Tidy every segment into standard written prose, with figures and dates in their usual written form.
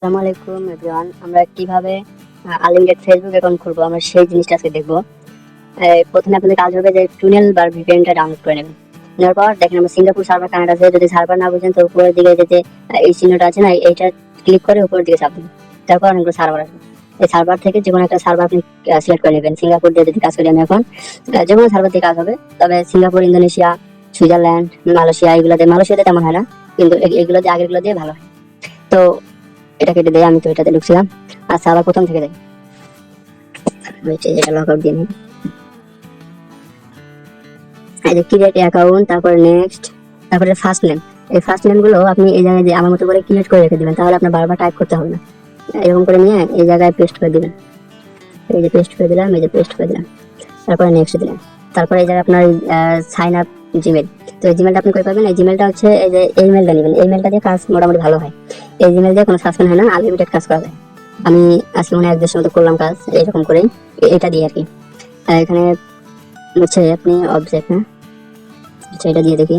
আসসালামু আলাইকুম এভরিওয়ান। আমরা কিভাবে আনলিমিটেড ফেসবুক অ্যাকাউন্ট খুলবো আমরা সেই জিনিসটা আজকে দেখবো। প্রথমে আপনাদের কাজ হবে যে টুনেল বা ভিপিএনটা ডাউনলোড করে নেবেন। নেওয়ার পর দেখেন আমরা সিঙ্গাপুর সার্ভার কানেক্ট আছে। যদি সার্ভার না বুঝেন তো উপরের দিকে যে এই চিহ্নটা আছে না, এইটা ক্লিক করে উপরের দিকে চাপ দিন। তারপর অনেকগুলো সার্ভার আসবে। এই সার্ভার থেকে যে কোনো একটা সার্ভার আপনি সিলেক্ট করে নেবেন। সিঙ্গাপুর দিয়ে যদি কাজ করি আমি এখন, যে কোনো সার্ভার দিয়ে কাজ হবে। তবে সিঙ্গাপুর, ইন্দোনেশিয়া, সুইজারল্যান্ড, মালয়েশিয়া, মালয়েশিয়াতে তেমন হয় না, কিন্তু এগুলো দিয়ে আগেরগুলো দিয়ে ভালো হয়। তো এটা কেটে দেয়, আমি তো এটাতে ঢুকছিলাম। আচ্ছা, আবার প্রথম থেকে দেয়, এটা লগ আউট দিয়ে নিই। এই যে ক্রিয়েট অ্যাকাউন্ট, তারপর নেক্সট, তারপরে ফার্স্ট নেম। এই ফার্স্ট নেম গুলো আপনি এই জায়গায় যে আমার মতো করে ক্রিয়েট করে রেখে দিবেন, তাহলে আপনার বারবার টাইপ করতে হবে না। এরকম করে নিয়ে এই জায়গায় পেস্ট করে দিবেন। এই যে পেস্ট করে দিলাম, এই যে পেস্ট করে দিলাম, তারপরে নেক্সট দিলাম। তারপরে এই জায়গায় আপনার সাইন আপ জিমেল। তো এই জিমেলটা আপনি করে পাবেন। এই জিমেলটা হচ্ছে এই যে এই মেলটা নেবেন। এই মেলটা দিয়ে কাজ মোটামুটি ভালো হয়। এই জিমেল দিয়ে কোনো সাসপেন্ড হয় না, আনলিমিটেড কাজ করা যায়। আমি আজকে মনে হয় 1 দেড়শো মতো করলাম কাজ এরকম করে, এটা দিয়ে আর কি। এখানে হচ্ছে আপনি অবজেক্ট, হ্যাঁ আচ্ছা এটা দিয়ে দেখি।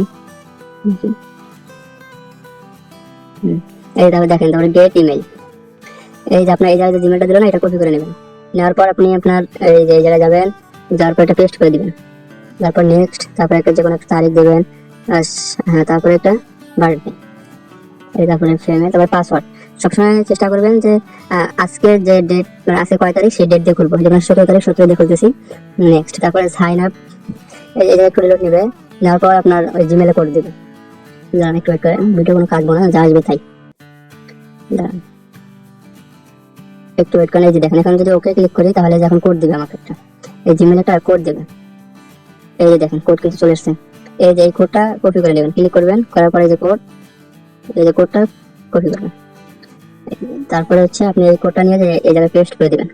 এই তারপরে দেখেন, তারপরে গেট ইমেল। এই যে আপনার এই জায়গায় যে জিমেলটা দিল না, এটা কপি করে নেবেন। নেওয়ার পর আপনি আপনার এই যে এই জায়গায় যাবেন, যাওয়ার পর এটা পেস্ট করে দিবেন। তারপর নেক্সট, তারপর একটা যে কোনো একটা তারিখ দেবেন। হ্যাঁ, তারপরে একটা বার্থডে, এই তারপরে ফ্রেমে, তারপরে পাসওয়ার্ড। সবসময় চেষ্টা করবেন যে আজকের যে ডেট আছে কয় তারিখ সেই ডেট দিয়ে খুলবো, যেমন 17 তারিখ 17 দিয়ে খুলতেছি। নেক্সট, তারপরে সাইন আপ। এই জায়গায় একটু রিলোড নেবে। নেওয়ার পর আপনার ওই জিমেলে করে দেবে। দাঁড়ান একটু ওয়েট করেন, ভিডিও কোনো কাটবো না, যা আসবে তাই। দাঁড়ান একটু ওয়েট করেন। এই যে দেখেন, এখন যদি ওকে ক্লিক করি তাহলে এখন কোড দিবে আমাকে একটা, এই জিমেলে একটা কোড দেবে। এই যে দেখেন কোড কিন্তু চলে এসছে। এই যে এই কোডটা কপি করে নেবেন, ক্লিক করবেন, করার পরে যে কোড, এই যে কোডটা কপি করবেন। তারপরে হচ্ছে আপনি এই কোডটা নিয়ে এই জায়গায় পেস্ট করে দিবেন।